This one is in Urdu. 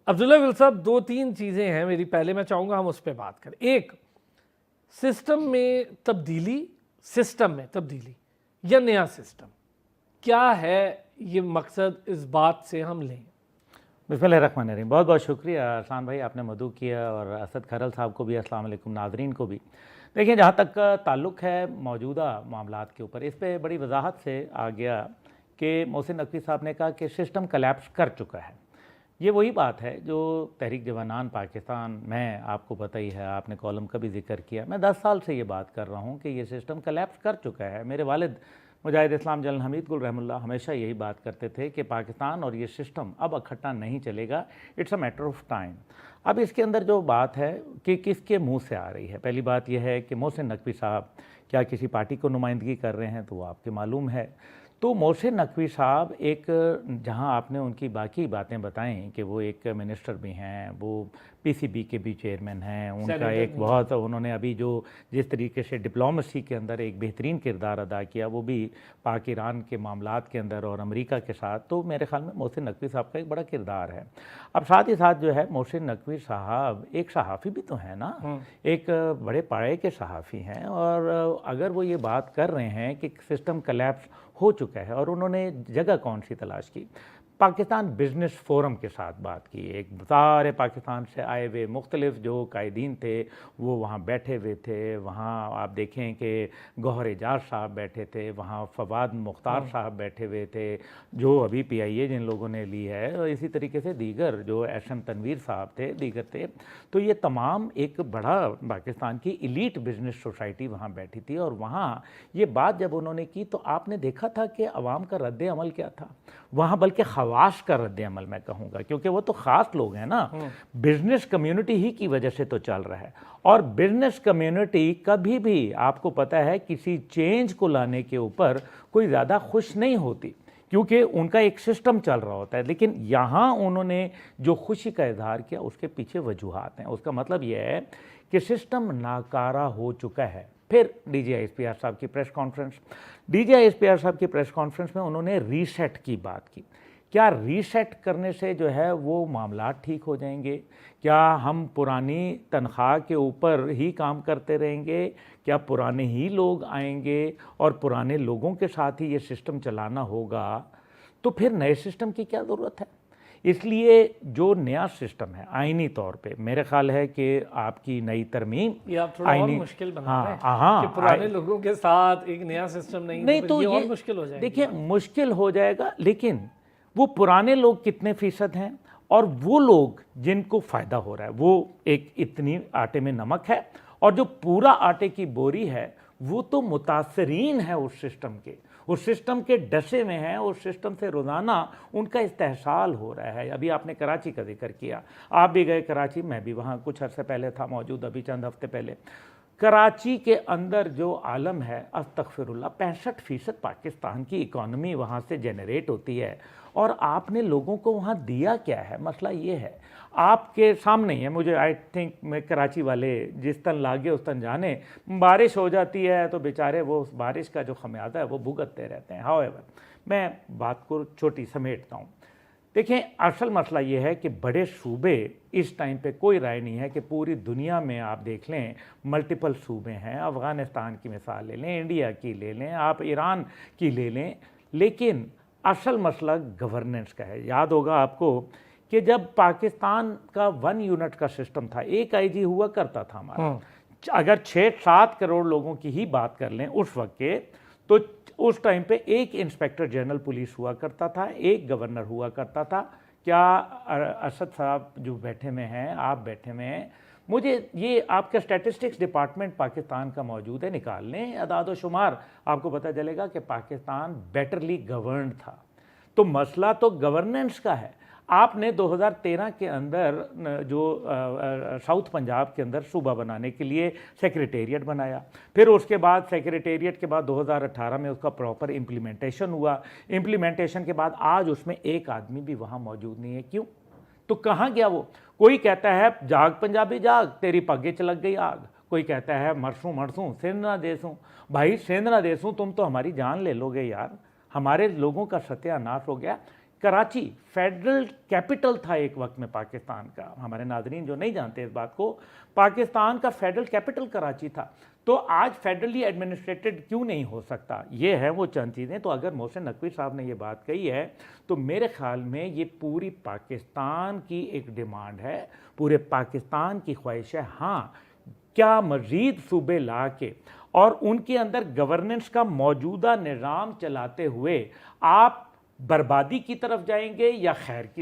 عبداللہ گل صاحب، دو تین چیزیں ہیں میری، پہلے میں چاہوں گا ہم اس پہ بات کریں۔ ایک، سسٹم میں تبدیلی یا نیا سسٹم، کیا ہے یہ مقصد اس بات سے ہم لیں؟ بسم اللہ الرحمن الرحیم۔ بہت بہت شکریہ ارسلان بھائی، آپ نے مدعو کیا، اور اسد کھرل صاحب کو بھی السلام علیکم، ناظرین کو بھی۔ دیکھیں، جہاں تک تعلق ہے موجودہ معاملات کے اوپر، اس پہ بڑی وضاحت سے آ گیا کہ محسن نقوی صاحب نے کہا کہ سسٹم کلیپس کر چکا ہے۔ یہ وہی بات ہے جو تحریک جوانان پاکستان میں، آپ کو پتہ ہی ہے، آپ نے کالم کا بھی ذکر کیا، میں 10 سال سے یہ بات کر رہا ہوں کہ یہ سسٹم کلیپس کر چکا ہے۔ میرے والد مجاہد اسلام جنرل حمید گل رحمہ اللہ ہمیشہ یہی بات کرتے تھے کہ پاکستان اور یہ سسٹم اب اکٹھا نہیں چلے گا، it's a matter of time. اب اس کے اندر جو بات ہے کہ کس کے منہ سے آ رہی ہے، پہلی بات یہ ہے کہ محسن نقوی صاحب کیا کسی پارٹی کو نمائندگی کر رہے ہیں، تو وہ آپ کے معلوم ہے۔ تو محسن نقوی صاحب ایک، جہاں آپ نے ان کی باقی باتیں بتائیں کہ وہ ایک منسٹر بھی ہیں، وہ پی سی بی کے بھی چیئرمین ہیں، ان کا ایک بہت، انہوں نے ابھی جو جس طریقے سے ڈپلومیسی کے اندر ایک بہترین کردار ادا کیا، وہ بھی پاک ایران کے معاملات کے اندر اور امریکہ کے ساتھ، تو میرے خیال میں محسن نقوی صاحب کا ایک بڑا کردار ہے۔ اب ساتھ ہی ساتھ جو ہے، محسن نقوی صاحب ایک صحافی بھی تو ہیں نا، ایک بڑے پاڑے کے صحافی ہیں، اور اگر وہ یہ بات کر رہے ہیں کہ سسٹم کلیپس ہو چکا ہے، اور انہوں نے جگہ کون سی تلاش کی؟ پاکستان بزنس فورم کے ساتھ بات کی، ایک سارے پاکستان سے آئے ہوئے مختلف جو قائدین تھے وہ وہاں بیٹھے ہوئے تھے، وہاں آپ دیکھیں کہ گوہر اعجاز صاحب بیٹھے تھے، وہاں فواد مختار صاحب بیٹھے ہوئے تھے جو ابھی پی آئی اے جن لوگوں نے لی ہے، اور اسی طریقے سے دیگر جو ایس ایم تنویر صاحب تھے، دیگر تھے، تو یہ تمام ایک بڑا پاکستان کی ایلیٹ بزنس سوسائٹی وہاں بیٹھی تھی، اور وہاں یہ بات جب انہوں نے کی تو آپ نے دیکھا تھا کہ عوام کا رد عمل کیا تھا وہاں، بلکہ خواص کا رد عمل میں کہوں گا، کیونکہ وہ تو خاص لوگ ہیں نا، بزنس کمیونٹی ہی کی وجہ سے تو چل رہا ہے، اور بزنس کمیونٹی کبھی بھی آپ کو پتہ ہے کسی چینج کو لانے کے اوپر کوئی زیادہ خوش نہیں ہوتی، کیونکہ ان کا ایک سسٹم چل رہا ہوتا ہے، لیکن یہاں انہوں نے جو خوشی کا اظہار کیا اس کے پیچھے وجوہات ہیں۔ اس کا مطلب یہ ہے کہ سسٹم ناکارہ ہو چکا ہے۔ پھر D G I S P R صاحب کی پریس کانفرنس میں انہوں نے ریسیٹ کی بات کی۔ کیا ریسیٹ کرنے سے جو ہے وہ معاملات ٹھیک ہو جائیں گے؟ کیا ہم پرانی تنخواہ کے اوپر ہی کام کرتے رہیں گے؟ کیا پرانے ہی لوگ آئیں گے اور پرانے لوگوں کے ساتھ ہی یہ سسٹم چلانا ہوگا؟ تو پھر نئے سسٹم کی کیا ضرورت ہے؟ اس لیے جو نیا سسٹم ہے آئینی طور پہ، میرے خیال ہے کہ آپ کی نئی ترمیم، یہ آپ تھوڑا اور مشکل بنا رہے ہیں کہ پرانے لوگوں کے ساتھ ایک نیا سسٹم نہیں تو یہ اور مشکل ہو جائے گا۔ دیکھیں، مشکل ہو جائے گا، لیکن وہ پرانے لوگ کتنے فیصد ہیں، اور وہ لوگ جن کو فائدہ ہو رہا ہے، وہ ایک اتنی آٹے میں نمک ہے، اور جو پورا آٹے کی بوری ہے وہ تو متاثرین ہے اس سسٹم کے ڈسے میں ہیں، اس سسٹم سے روزانہ ان کا استحصال ہو رہا ہے۔ ابھی آپ نے کراچی کا ذکر کیا، آپ بھی گئے کراچی، میں بھی وہاں کچھ عرصے پہلے تھا موجود، ابھی چند ہفتے پہلے۔ کراچی کے اندر جو عالم ہے، استغفر اللہ، 65% پاکستان کی اکانومی وہاں سے جنریٹ ہوتی ہے، اور آپ نے لوگوں کو وہاں دیا کیا ہے؟ مسئلہ یہ ہے، آپ کے سامنے ہی ہے، مجھے آئی تھنک میں کراچی والے جس تن لاگے اس تن جانے، بارش ہو جاتی ہے تو بیچارے وہ اس بارش کا جو خمیازہ ہے وہ بھگتتے رہتے ہیں۔ however، میں بات کو چھوٹی سمیٹتا ہوں۔ دیکھیں، اصل مسئلہ یہ ہے کہ بڑے صوبے اس ٹائم پہ کوئی رائے نہیں ہے کہ پوری دنیا میں آپ دیکھ لیں ملٹیپل صوبے ہیں، افغانستان کی مثال لے لیں، انڈیا کی لے لیں، آپ ایران کی لے لیں، لیکن اصل مسئلہ گورننس کا ہے۔ یاد ہوگا آپ کو کہ جب پاکستان کا 1 یونٹ کا سسٹم تھا، ایک آئی جی ہوا کرتا تھا ہمارا، اگر 6-7 کروڑ لوگوں کی ہی بات کر لیں اس وقت کے، تو اس ٹائم پہ ایک انسپیکٹر جنرل پولیس ہوا کرتا تھا، ایک گورنر ہوا کرتا تھا۔ کیا اسد صاحب جو بیٹھے میں ہیں، آپ بیٹھے میں ہیں، مجھے یہ آپ کا اسٹیٹسٹکس ڈپارٹمنٹ پاکستان کا موجود ہے، نکال لیں اعداد و شمار، آپ کو پتہ چلے گا کہ پاکستان بیٹرلی گورنڈ تھا۔ تو مسئلہ تو گورننس کا ہے۔ آپ نے 2013 کے اندر جو ساؤتھ پنجاب کے اندر صوبہ بنانے کے لیے سیکریٹریٹ بنایا، پھر اس کے بعد سیکریٹریٹ کے بعد 2018 میں اس کا پراپر امپلیمنٹیشن ہوا، امپلیمنٹیشن کے بعد آج اس میں ایک آدمی بھی وہاں موجود نہیں ہے۔ کیوں؟ تو کہاں گیا وہ؟ کوئی کہتا ہے جاگ پنجابی جاگ، تیری پگے چلک گئی آگ، کوئی کہتا ہے مرسوں مرسوں سندھ نہ دیسوں۔ بھائی سندھ نہ دیسوں، تم تو ہماری جان لے لو گے یار، ہمارے لوگوں کا ستیہ ناش ہو گیا۔ کراچی فیڈرل کیپٹل تھا ایک وقت میں پاکستان کا. ہمارے ناظرین جو نہیں جانتے اس بات کو, پاکستان کا فیڈرل کیپٹل کراچی تھا. تو آج فیڈرلی ایڈمنسٹریٹڈ کیوں نہیں ہو سکتا؟ یہ ہے وہ چند چیزیں. تو اگر محسن نقوی صاحب نے یہ بات کہی ہے تو میرے خیال میں یہ پوری پاکستان کی ایک ڈیمانڈ ہے, پورے پاکستان کی خواہش ہے. ہاں, کیا مزید صوبے لا کے اور ان کے اندر گورننس کا موجودہ نظام چلاتے ہوئے آپ بربادی کی طرف جائیں گے یا خیر کی